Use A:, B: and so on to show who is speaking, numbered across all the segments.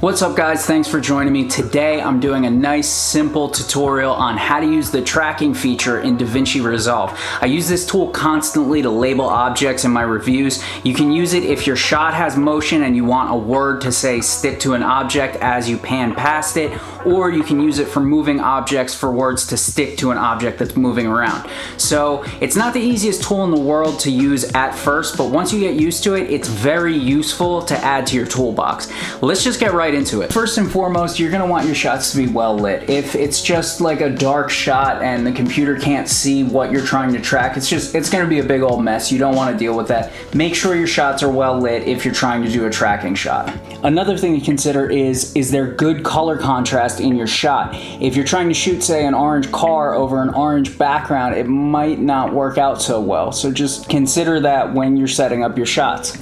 A: What's up guys, thanks for joining me. Today I'm doing a nice simple tutorial on how to use the tracking feature in Davinci Resolve. I use this tool constantly to label objects in my reviews. You can use it if your shot has motion and you want a word to say stick to an object as you pan past it, or you can use it for moving objects for words to stick to an object that's moving around. So it's not the easiest tool in the world to use at first, but once you get used to it, it's very useful to add to your toolbox. Let's just get right into it. First and foremost, you're gonna want your shots to be well lit. If it's just like a dark shot and the computer can't see what you're trying to track, it's gonna be a big old mess. You don't wanna deal with that. Make sure your shots are well lit if you're trying to do a tracking shot. Another thing to consider is there good color contrast in your shot? If you're trying to shoot, say, an orange car over an orange background, it might not work out so well. So just consider that when you're setting up your shots.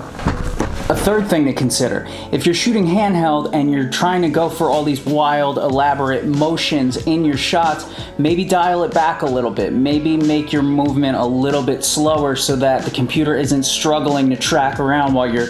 A: A third thing to consider, if you're shooting handheld and you're trying to go for all these wild, elaborate motions in your shots, maybe dial it back a little bit. Maybe make your movement a little bit slower so that the computer isn't struggling to track around while you're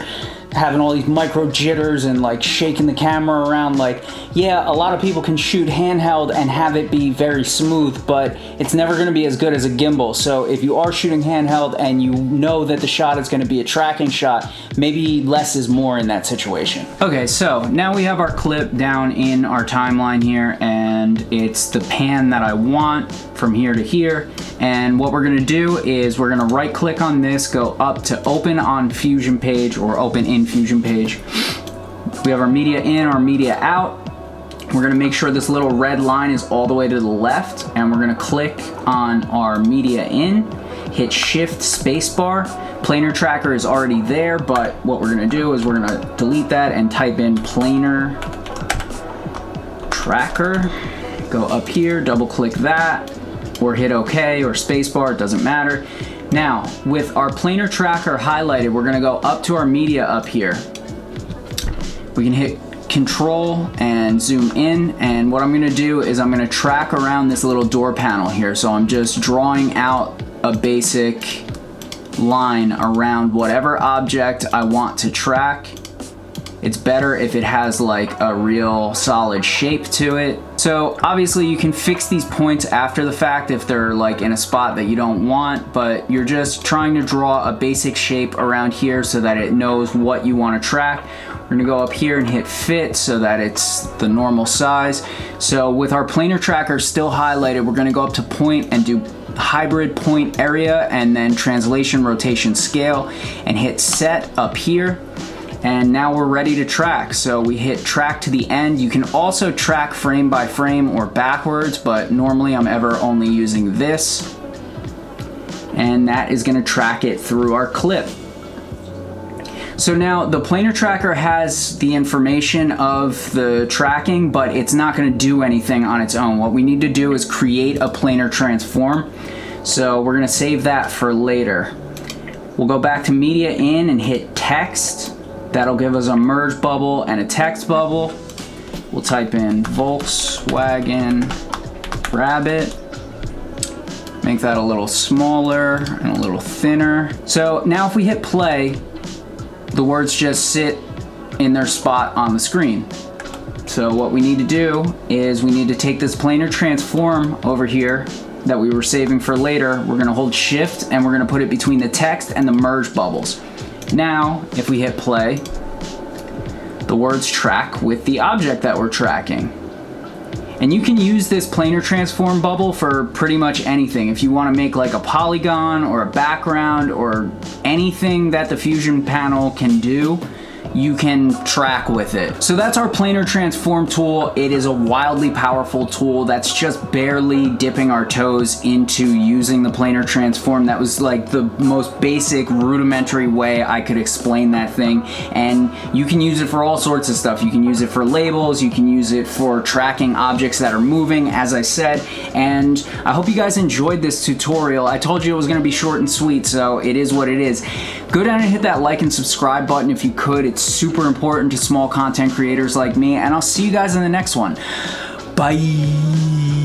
A: having all these micro jitters and like shaking the camera around. Like, yeah, a lot of people can shoot handheld and have it be very smooth, but it's never gonna be as good as a gimbal. So if you are shooting handheld and you know that the shot is gonna be a tracking shot, maybe less is more in that situation. Okay, so now we have our clip down in our timeline here, and it's the pan that I want from here to here. And what we're gonna do is we're gonna right click on this, go up to open on Fusion page or open in Fusion page. We have our media in, our media out. We're gonna make sure this little red line is all the way to the left, and we're gonna click on our media in, hit Shift Spacebar. Planar tracker is already there, but what we're gonna do is we're gonna delete that and type in planar tracker. Go up here, double click that, or hit OK or spacebar, it doesn't matter. Now, with our planar tracker highlighted, we're gonna go up to our media up here. We can hit Control and zoom in, and what I'm gonna do is I'm gonna track around this little door panel here. So I'm just drawing out a basic line around whatever object I want to track. It's better if it has like a real solid shape to it. So obviously you can fix these points after the fact if they're like in a spot that you don't want, but you're just trying to draw a basic shape around here so that it knows what you want to track. We're gonna go up here and hit fit so that it's the normal size. So with our planar tracker still highlighted, we're gonna go up to point and do hybrid point area and then translation rotation scale and hit set up here. And now we're ready to track. So we hit track to the end. You can also track frame by frame or backwards, but normally I'm ever only using this. And that is gonna track it through our clip. So now the planar tracker has the information of the tracking, but it's not gonna do anything on its own. What we need to do is create a planar transform. So we're gonna save that for later. We'll go back to media in and hit text. That'll give us a merge bubble and a text bubble. We'll type in Volkswagen Rabbit. Make that a little smaller and a little thinner. So now if we hit play, the words just sit in their spot on the screen. So what we need to do is we need to take this planar transform over here that we were saving for later. We're gonna hold shift and we're gonna put it between the text and the merge bubbles. Now, if we hit play, the words track with the object that we're tracking. And you can use this planar transform bubble for pretty much anything. If you want to make like a polygon or a background or anything that the Fusion panel can do, you can track with it. So that's our planar transform tool. It is a wildly powerful tool that's just barely dipping our toes into using the planar transform. That was like the most basic rudimentary way I could explain that thing. And you can use it for all sorts of stuff. You can use it for labels, you can use it for tracking objects that are moving, as I said. And I hope you guys enjoyed this tutorial. I told you it was gonna be short and sweet, so it is what it is. Go down and hit that like and subscribe button if you could. It's super important to small content creators like me, and I'll see you guys in the next one. Bye.